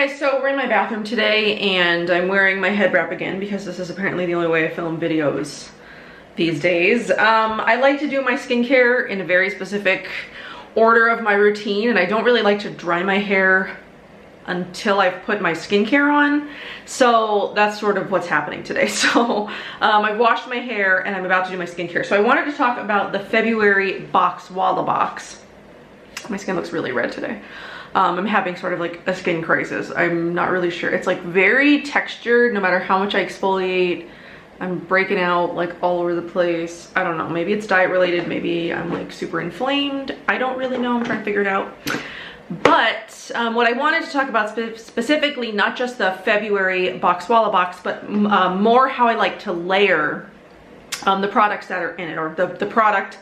guys, so we're in my bathroom today and I'm wearing my head wrap again because this is apparently the only way I film videos these days. I like to do my skincare in a very specific order of my routine, and I don't really like to dry my hair until I've put my skincare on. So that's sort of what's happening today. So I've washed my hair and I'm about to do my skincare. So I wanted to talk about the February Boxwalla box. My skin looks really red today. I'm having sort of like a skin crisis. I'm not really sure. It's like very textured no matter how much I exfoliate. I'm breaking out like all over the place. I don't know, maybe it's diet related, maybe I'm like super inflamed. I don't really know, I'm trying to figure it out. But what I wanted to talk about specifically, not just the February Boxwalla box, but more how I like to layer the products that are in it, or the product.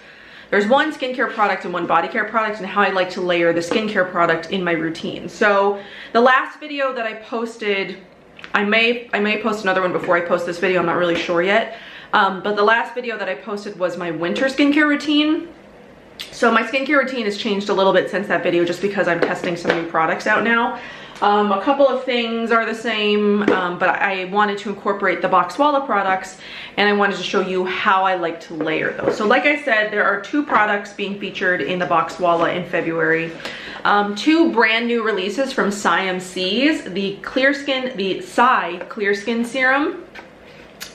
There's one skincare product and one body care product, and how I like to layer the skincare product in my routine. So the last video that I posted, I may post another one before I post this video, I'm not really sure yet. But the last video that I posted was my winter skincare routine. So my skincare routine has changed a little bit since that video, just because I'm testing some new products out now. A couple of things are the same, but I wanted to incorporate the Boxwalla products, and I wanted to show you how I like to layer those. So like I said, there are two products being featured in the Boxwalla in February. Two brand new releases from Siam, the Clear Skin Serum,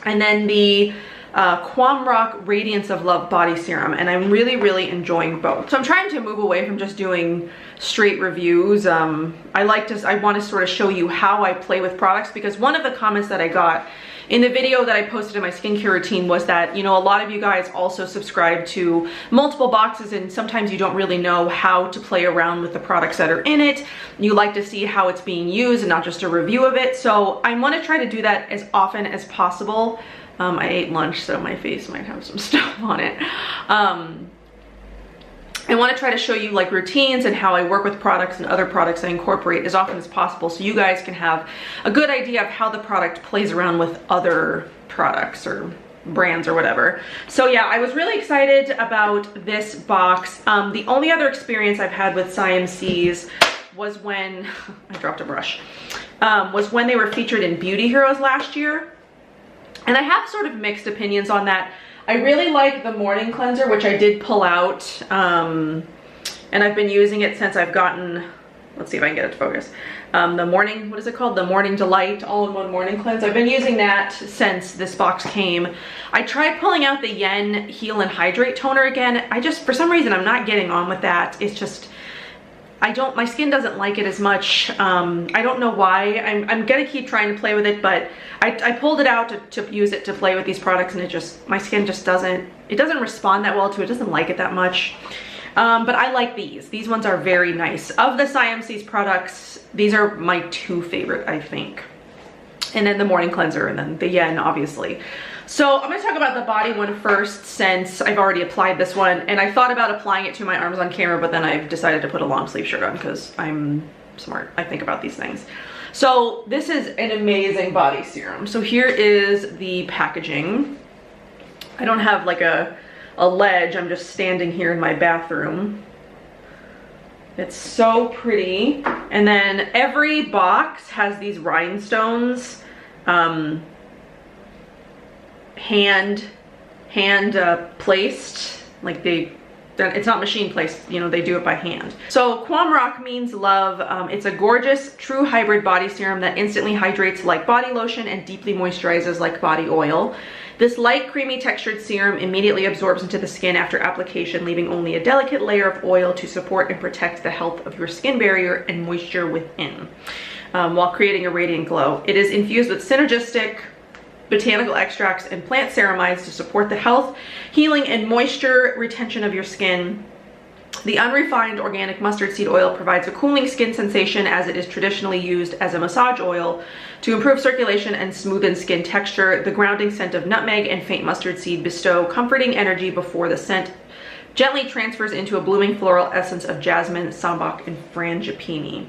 and then the Kwam Radiance of Love Body Serum, and I'm really enjoying both. So I'm trying to move away from just doing straight reviews. I want to sort of show you how I play with products, because one of the comments that I got in the video that I posted in my skincare routine was that, you know, a lot of you guys also subscribe to multiple boxes, and sometimes you don't really know how to play around with the products that are in it. You like to see how it's being used and not just a review of it. So I want to try to do that as often as possible. I ate lunch, so my face might have some stuff on it. I want to try to show you like routines and how I work with products and other products I incorporate as often as possible, so you guys can have a good idea of how the product plays around with other products or brands or whatever. So yeah, I was really excited about this box. The only other experience I've had with Siam was when, I dropped a brush, was when they were featured in Beauty Heroes last year. And I have sort of mixed opinions on that. I really like the morning cleanser, which I did pull out, and I've been using it since I've gotten, let's see if I can get it to focus, the morning, what is it called? The Morning Delight All-in-One Morning Cleanse. I've been using that since this box came. I tried pulling out the Yen Heal and Hydrate toner again. For some reason, I'm not getting on with that. It's just, my skin doesn't like it as much. I don't know why. I'm gonna keep trying to play with it, but I pulled it out to use it to play with these products, and my skin just doesn't respond that well to it. It doesn't like it that much. But I like these. These ones are very nice. Of the Siam products, these are my two favorite, I think. And then the morning cleanser, and then the Yen, obviously. So I'm gonna talk about the body one first, since I've already applied this one, and I thought about applying it to my arms on camera, but then I've decided to put a long sleeve shirt on because I'm smart. I think about these things. So this is an amazing body serum. So here is the packaging. I don't have like a ledge, I'm just standing here in my bathroom. It's so pretty. And then every box has these rhinestones, hand placed, like it's not machine placed, you know, they do it by hand. So Kwam means love. It's a gorgeous true hybrid body serum that instantly hydrates like body lotion and deeply moisturizes like body oil. This light creamy textured serum immediately absorbs into the skin after application, leaving only a delicate layer of oil to support and protect the health of your skin barrier and moisture within, while creating a radiant glow. It is infused with synergistic botanical extracts and plant ceramides to support the health, healing, and moisture retention of your skin. The unrefined organic mustard seed oil provides a cooling skin sensation, as it is traditionally used as a massage oil to improve circulation and smoothen skin texture. The grounding scent of nutmeg and faint mustard seed bestow comforting energy before the scent gently transfers into a blooming floral essence of jasmine, sambac, and frangipani.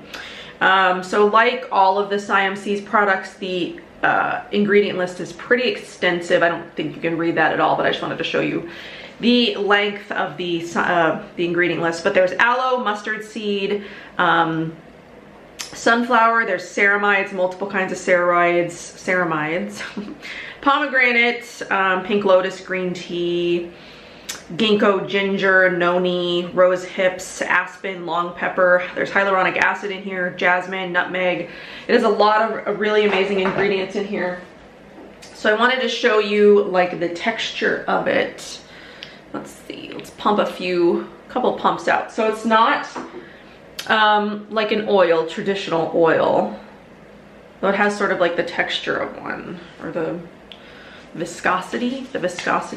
So like all of the Siam products, the ingredient list is pretty extensive. I don't think you can read that at all, but I just wanted to show you the length of the ingredient list. But there's aloe, mustard seed, sunflower, there's ceramides, multiple kinds of ceramides, pomegranate, pink lotus green tea, ginkgo ginger, noni, rose hips, aspen, long pepper. There's hyaluronic acid in here, jasmine, nutmeg. It has a lot of really amazing ingredients in here. So I wanted to show you like the texture of it. Let's see, let's pump couple pumps out. So it's not like an oil, traditional oil, though it has sort of like the texture of one, or the viscosity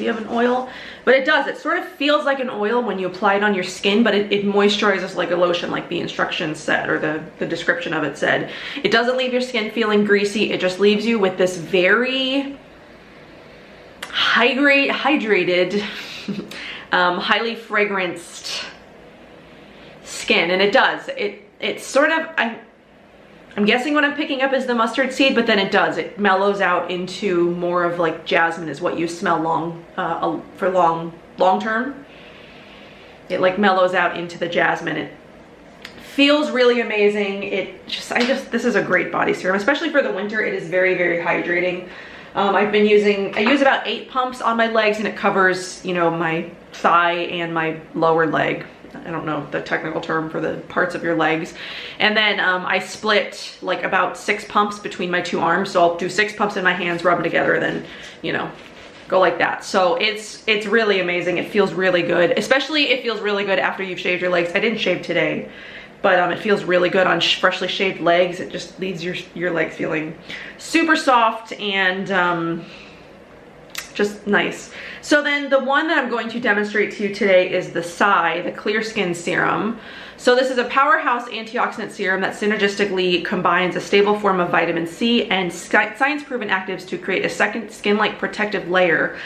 of an oil. But it sort of feels like an oil when you apply it on your skin, but it moisturizes like a lotion, like the instructions said, or the description of it said. It doesn't leave your skin feeling greasy, it just leaves you with this very hydrated, highly fragranced skin. And it's sort of, I'm guessing what I'm picking up is the mustard seed, but then it mellows out into more of like jasmine is what you smell long term. It like mellows out into the jasmine. It feels really amazing. This is a great body serum, especially for the winter. It is very, very hydrating. I use about 8 pumps on my legs, and it covers, you know, my thigh and my lower leg. I don't know the technical term for the parts of your legs. And then I split like about 6 pumps between my 2 arms. So I'll do 6 pumps in my hands, rub them together, then, you know, go like that. So it's really amazing. It feels really good. Especially it feels really good after you've shaved your legs. I didn't shave today, but it feels really good on freshly shaved legs. It just leaves your legs feeling super soft and just nice. So then the one that I'm going to demonstrate to you today is the Clear Skin Serum. So this is a powerhouse antioxidant serum that synergistically combines a stable form of vitamin C and science-proven actives to create a second skin-like protective layer,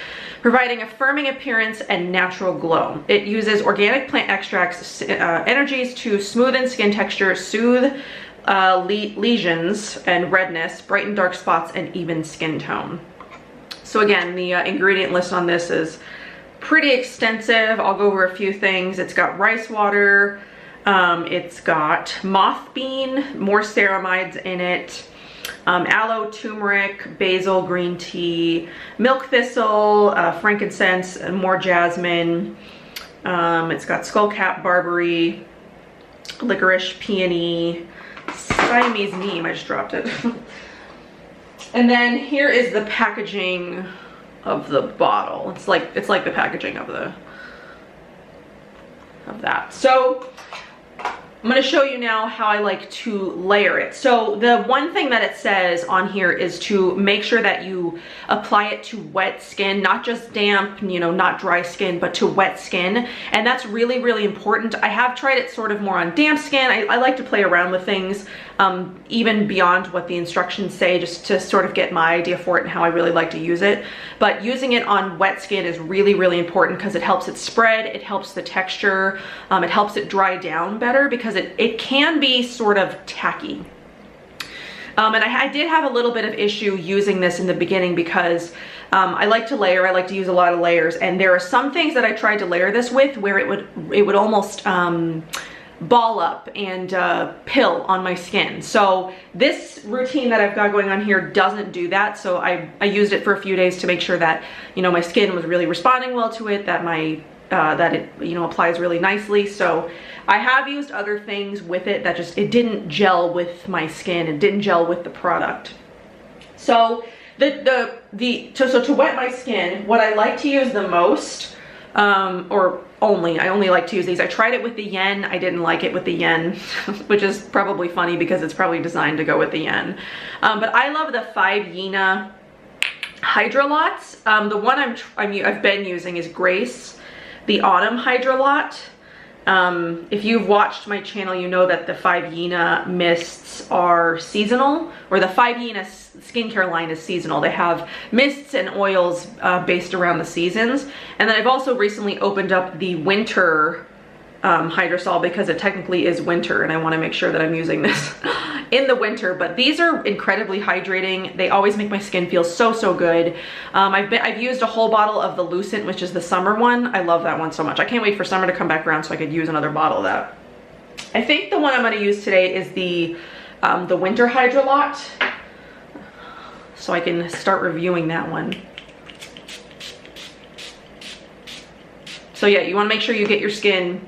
providing a firming appearance and natural glow. It uses organic plant extracts, energies to smoothen skin texture, soothe lesions and redness, brighten dark spots, and even skin tone. So again, the ingredient list on this is pretty extensive. I'll go over a few things. It's got rice water, it's got moth bean, more ceramides in it, aloe, turmeric, basil, green tea, milk thistle, frankincense, and more jasmine. It's got skullcap, barberry, licorice, peony, Siamese neem, I just dropped it. And then here is the packaging of the bottle. It's like the packaging of that. So I'm going to show you now how I like to layer it. So the one thing that it says on here is to make sure that you apply it to wet skin, not just damp, you know, not dry skin, but to wet skin. And that's really, really important. I have tried it sort of more on damp skin. I like to play around with things, even beyond what the instructions say, just to sort of get my idea for it and how I really like to use it. But using it on wet skin is really, really important because it helps it spread, it helps the texture, it helps it dry down better because it can be sort of tacky. And I did have a little bit of issue using this in the beginning because I like to layer, I like to use a lot of layers, and there are some things that I tried to layer this with where it would almost ball up and pill on my skin. So this routine that I've got going on here doesn't do that. So I used it for a few days to make sure that, you know, my skin was really responding well to it, that that it, you know, applies really nicely. So I have used other things with it that just, it didn't gel with my skin, it didn't gel with the product. So to wet my skin, what I like to use the most, I only like to use these. I tried it with the yen. I didn't like it with the yen, which is probably funny because it's probably designed to go with the yen. But I love the 5 Yena Hydrolots. The one I've been using is Grace, the Autumn Hydrolot. If you've watched my channel, you know that the 5 Yena mists are seasonal, or the 5 Yena skincare line is seasonal. They have mists and oils based around the seasons. And then I've also recently opened up the winter hydrosol because it technically is winter and I want to make sure that I'm using this in the winter. But these are incredibly hydrating. They always make my skin feel so, so good. I've used a whole bottle of the Lucent, which is the summer one. I love that one so much. I can't wait for summer to come back around so I could use another bottle of that. I think the one I'm going to use today is the the Winter Hydra lot, so I can start reviewing that one. So yeah, you want to make sure you get your skin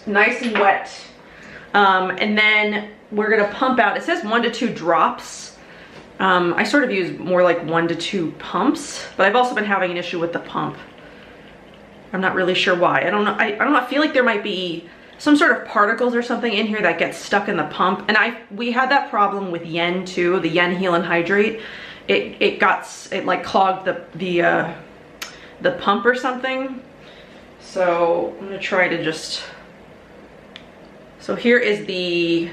nice and wet. And then we're gonna pump out, it says 1 to 2 drops. I sort of use more like 1 to 2 pumps, but I've also been having an issue with the pump. I'm not really sure why. I don't know. I don't know. I feel like there might be some sort of particles or something in here that gets stuck in the pump. And we had that problem with Yen too, the Yen Heal and Hydrate. It like clogged the pump or something. So I'm gonna try to just, so here is the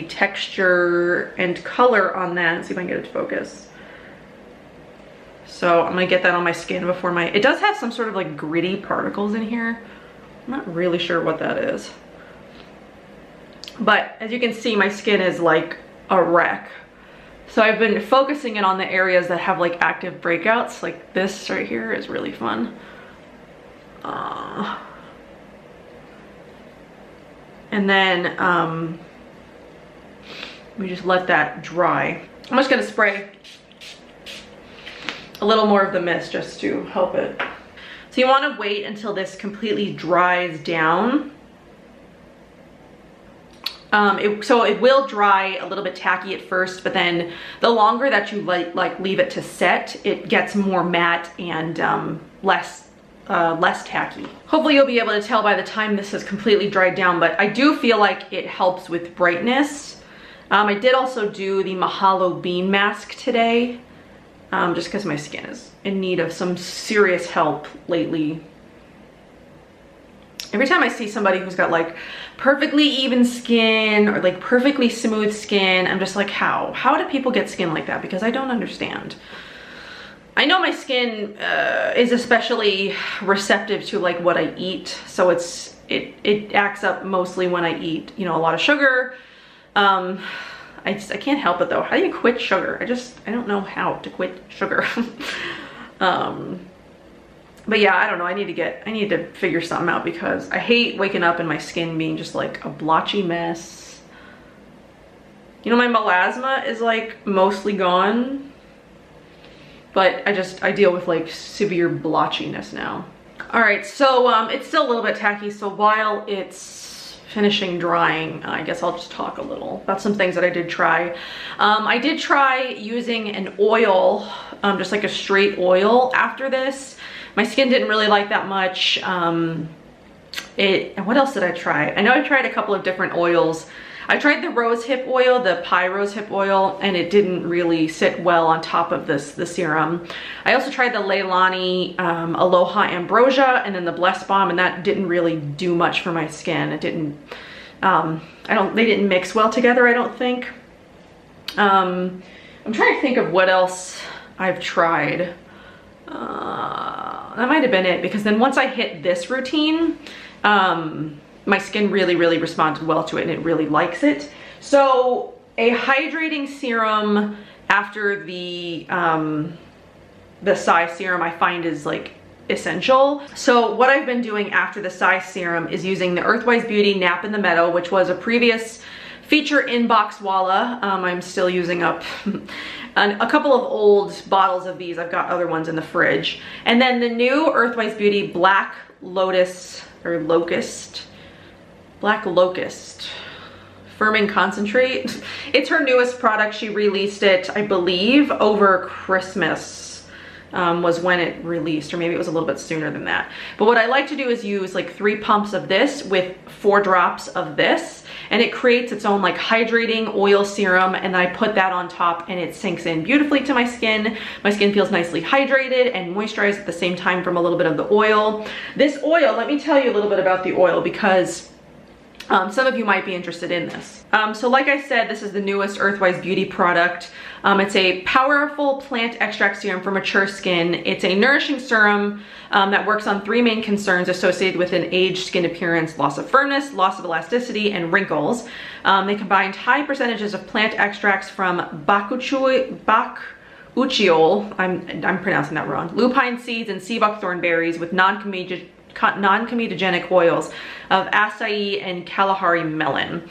texture and color on that. Let's see if I can get it to focus. So I'm gonna get that on my skin before it does have some sort of like gritty particles in here. I'm not really sure what that is. But as you can see, my skin is like a wreck. So I've been focusing it on the areas that have like active breakouts. Like this right here is really fun. And then we just let that dry. I'm just gonna spray a little more of the mist just to help it. So you wanna wait until this completely dries down. So it will dry a little bit tacky at first, but then the longer that you like leave it to set, it gets more matte and less tacky. Hopefully you'll be able to tell by the time this is completely dried down, but I do feel like it helps with brightness. I did also do the Mahalo Bean Mask today, just because my skin is in need of some serious help lately. Every time I see somebody who's got like perfectly even skin or like perfectly smooth skin, I'm just like, how do people get skin like that? Because I don't understand. I know my skin is especially receptive to like what I eat, so it acts up mostly when I eat, you know, a lot of sugar. I can't help it though. How do you quit sugar? I don't know how to quit sugar. But yeah, I don't know. I need to figure something out because I hate waking up and my skin being just like a blotchy mess. You know, my melasma is like mostly gone, but I deal with like severe blotchiness now. All right, so it's still a little bit tacky. So while it's finishing drying, I guess I'll just talk a little about some things that I did try. I did try using an oil, just like a straight oil after this. My skin didn't really like that much. What else did I try? I know I tried a couple of different oils. I tried the rose hip oil, the pie rose hip oil, and it didn't really sit well on top of the serum. I also tried the Leilani Aloha Ambrosia and then the Bless Balm, and that didn't really do much for my skin. It didn't, they didn't mix well together, I don't think. I'm trying to think of what else I've tried. That might have been it, because then once I hit this routine, my skin really responded well to it and it really likes it. So a hydrating serum after the Sai serum I find is like essential. So what I've been doing after the Sai serum is using the Earthwise Beauty Nap in the Meadow, which was a previous feature in Boxwalla. I'm still using up a couple of old bottles of these. I've got other ones in the fridge. And then the new Earthwise Beauty Black Locust Firming Concentrate. It's her newest product. She released it, I believe, over Christmas. Was when it released, or maybe it was a little bit sooner than that. But what I like to do is use like 3 pumps of this with 4 drops of this, and it creates its own like hydrating oil serum, and then I put that on top and it sinks in beautifully to my skin. My skin feels nicely hydrated and moisturized at the same time from a little bit of the oil. This oil, let me tell you a little bit about the oil, because some of you might be interested in this. So like I said, this is the newest Earthwise Beauty product. It's a powerful plant extract serum for mature skin. It's a nourishing serum that works on 3 main concerns associated with an aged skin appearance: loss of firmness, loss of elasticity, and wrinkles. They combined high percentages of plant extracts from bakuchiol, I'm pronouncing that wrong, lupine seeds and sea buckthorn berries with non-comedogenic non-comedogenic oils of acai and Kalahari melon.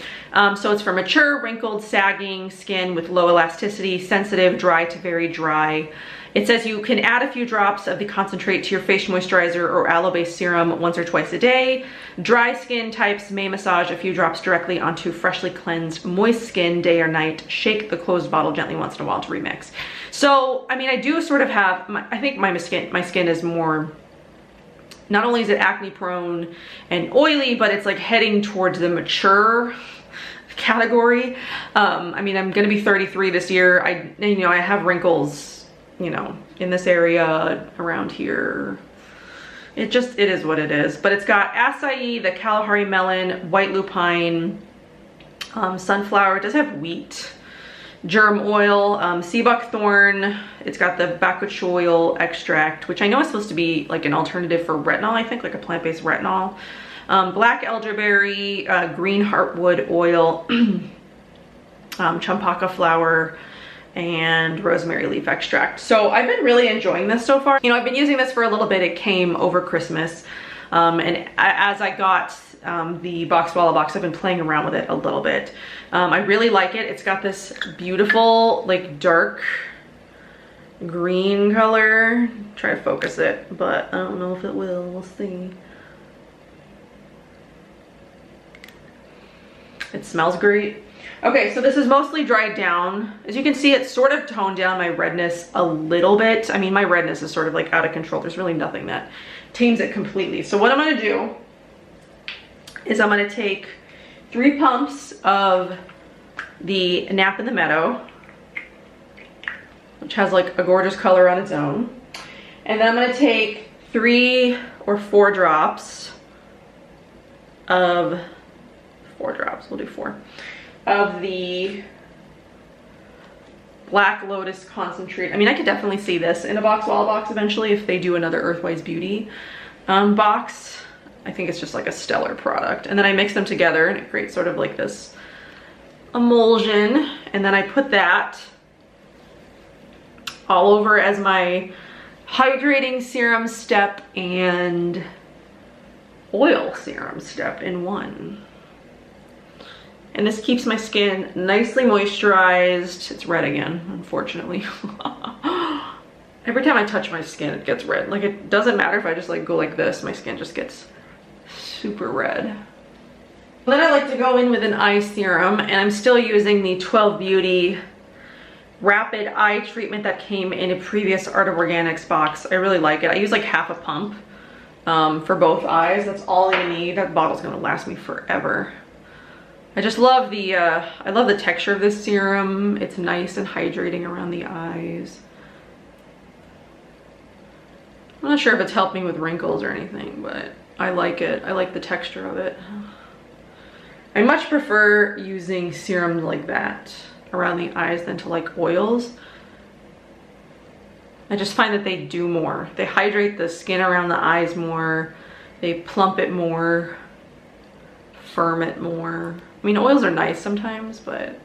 So it's for mature, wrinkled, sagging skin with low elasticity, sensitive, dry to very dry. It says you can add a few drops of the concentrate to your face moisturizer or aloe-based serum once or twice a day. Dry skin types may massage a few drops directly onto freshly cleansed, moist skin day or night. Shake the closed bottle gently once in a while to remix. So, I mean, I do sort of have, I think my skin is more, not only is it acne prone and oily, but it's like heading towards the mature category. I mean, I'm gonna be 33 this year. I have wrinkles, you know, in this area around here. It is what it is. But it's got acai, the Kalahari melon, white lupine, sunflower. It does have wheat, germ oil, sea buckthorn. It's got the bok choy oil extract, which I know is supposed to be like an alternative for retinol, I think, like a plant-based retinol. Black elderberry, green heartwood oil, champaka flower, and rosemary leaf extract. So I've been really enjoying this so far. You know, I've been using this for a little bit. It came over Christmas. And as I got the Boxwalla box, I've been playing around with it a little bit. I really like it. It's got this beautiful, like, dark green color. Try to focus it, but I don't know if it will. We'll see. It smells great. Okay, so this is mostly dried down. As you can see, it's sort of toned down my redness a little bit. I mean, my redness is sort of like out of control. There's really nothing that tames it completely. So what I'm gonna do is I'm gonna take 3 pumps of the Nap in the Meadow, which has like a gorgeous color on its own. And then I'm gonna take 3 or 4 drops of, 4 drops, we'll do 4, of the Black Lotus concentrate. I mean, I could definitely see this in a Boxwalla box eventually if they do another Earthwise Beauty box. I think it's just like a stellar product. And then I mix them together and it creates sort of like this emulsion. And then I put that all over as my hydrating serum step and oil serum step in one. And this keeps my skin nicely moisturized. It's red again, unfortunately. Every time I touch my skin, it gets red. Like, it doesn't matter if I just like go like this, my skin just gets super red. Then I like to go in with an eye serum, and I'm still using the 12 Beauty Rapid Eye Treatment that came in a previous Art of Organics box. I really like it. I use like half a pump for both eyes. That's all you need. That bottle's gonna last me forever. I just love the, I love the texture of this serum. It's nice and hydrating around the eyes. I'm not sure if it's helped me with wrinkles or anything, but I like it. I like the texture of it. I much prefer using serums like that around the eyes than to like oils. I just find that they do more. They hydrate the skin around the eyes more. They plump it more, firm it more. I mean, oils are nice sometimes, but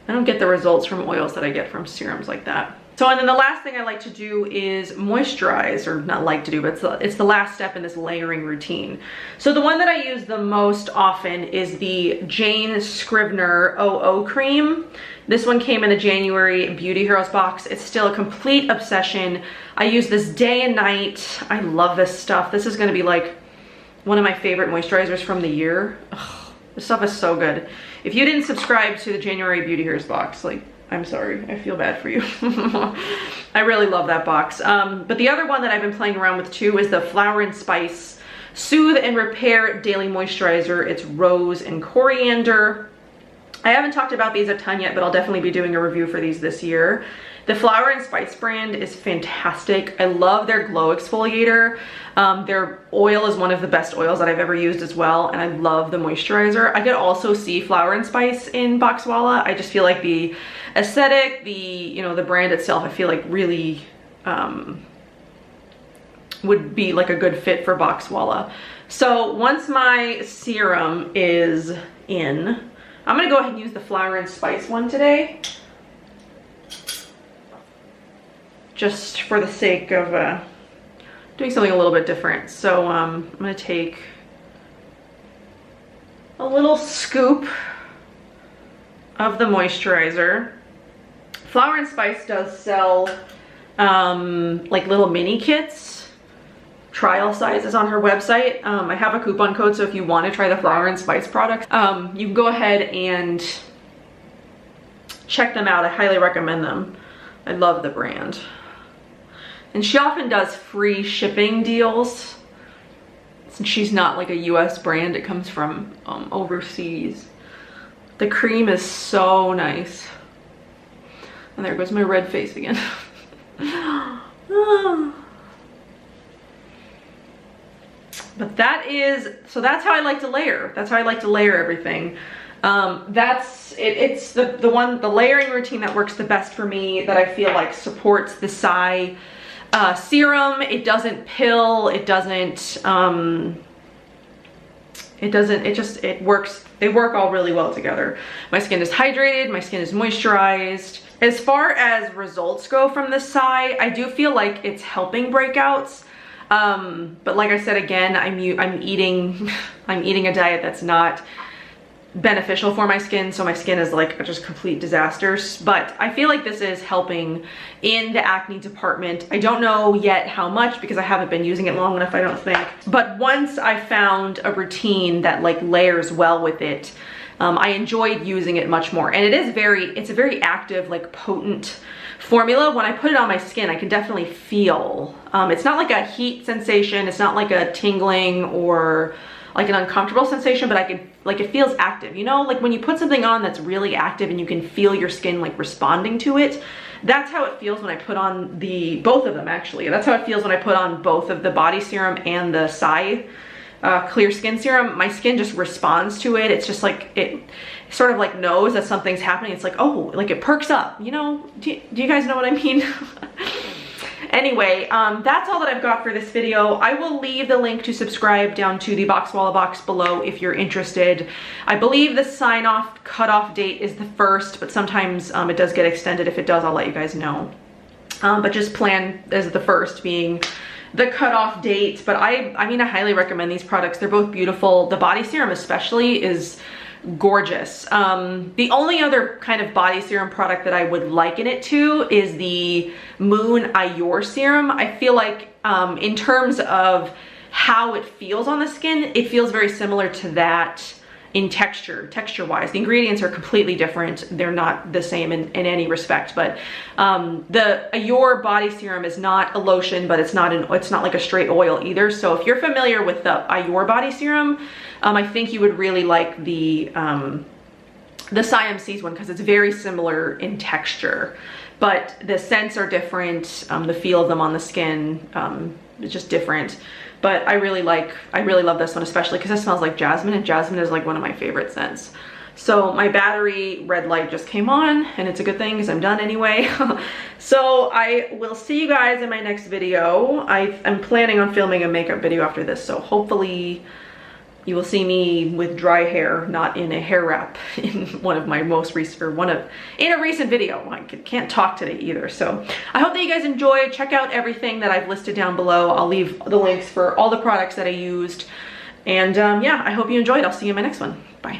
I don't get the results from oils that I get from serums like that. So, and then the last thing I like to do is moisturize, or not like to do, but it's the last step in this layering routine. So the one that I use the most often is the Jane Scrivener 00 cream. This one came in the January Beauty Heroes box. It's still a complete obsession. I use this day and night. I love this stuff. This is gonna be like one of my favorite moisturizers from the year. Ugh, this stuff is so good. If you didn't subscribe to the January Beauty Heroes box, like, I'm sorry, I feel bad for you. I really love that box. But the other one that I've been playing around with too is the Flower and Spice Soothe and Repair Daily Moisturizer. It's rose and coriander. I haven't talked about these a ton yet, but I'll definitely be doing a review for these this year. The Flower and Spice brand is fantastic. I love their glow exfoliator. Their oil is one of the best oils that I've ever used as well, and I love the moisturizer. I could also see Flower and Spice in Boxwalla. I just feel like the aesthetic, the brand itself, I feel like really would be like a good fit for Boxwalla. So once my serum is in, I'm gonna go ahead and use the Flower and Spice one today, just for the sake of doing something a little bit different. So I'm gonna take a little scoop of the moisturizer. Flower and Spice does sell like little mini kits, trial sizes on her website. I have a coupon code, so if you want to try the Flower and Spice products, you can go ahead and check them out. I highly recommend them. I love the brand. And she often does free shipping deals. Since she's not like a US brand, it comes from overseas. The cream is so nice. And there goes my red face again. But that is, so that's how I like to layer. That's how I like to layer everything. It's the layering routine that works the best for me, that I feel like supports the Psy serum. It doesn't pill, it works, they work all really well together. My skin is hydrated, my skin is moisturized. As far as results go from this Psy, I do feel like it's helping breakouts. But like I said, again, I'm eating a diet that's not beneficial for my skin, so my skin is like just complete disasters. But I feel like this is helping in the acne department. I don't know yet how much because I haven't been using it long enough, I don't think. But once I found a routine that like layers well with it, I enjoyed using it much more. And it's a very active, like potent formula. When I put it on my skin, I can definitely feel, it's not like a heat sensation, it's not like a tingling or like an uncomfortable sensation, but I can, like, it feels active, you know, like when you put something on that's really active and you can feel your skin like responding to it. That's how it feels when I put on both of them, actually. That's how it feels when I put on both of the body serum and the Psy clear skin serum. My skin just responds to it. It's just like, it sort of like knows that something's happening. It's like, oh, like it perks up, you know? Do you guys know what I mean? Anyway, that's all that I've got for this video. I will leave the link to subscribe down to the Boxwalla box below if you're interested. I believe the sign-off cutoff date is the 1st, but sometimes it does get extended. If it does, I'll let you guys know. But just plan as the 1st being the cutoff date. But I mean, I highly recommend these products. They're both beautiful. The body serum especially is gorgeous. The only other kind of body serum product that I would liken it to is the Moon Ayor serum. I feel like in terms of how it feels on the skin, it feels very similar to that in texture-wise. The ingredients are completely different. They're not the same in any respect, but the Ayor body serum is not a lotion, but it's not like a straight oil either. So if you're familiar with the Ayor body serum, I think you would really like the Siam Seas one because it's very similar in texture, but the scents are different. The feel of them on the skin is just different. But I really love this one, especially because it smells like jasmine, and jasmine is like one of my favorite scents. So my battery red light just came on, and it's a good thing because I'm done anyway. So I will see you guys in my next video. I'm planning on filming a makeup video after this, so hopefully you will see me with dry hair, not in a hair wrap in one of my most recent, in a recent video. I can't talk today either. So I hope that you guys enjoyed. Check out everything that I've listed down below. I'll leave the links for all the products that I used. And yeah, I hope you enjoyed. I'll see you in my next one. Bye.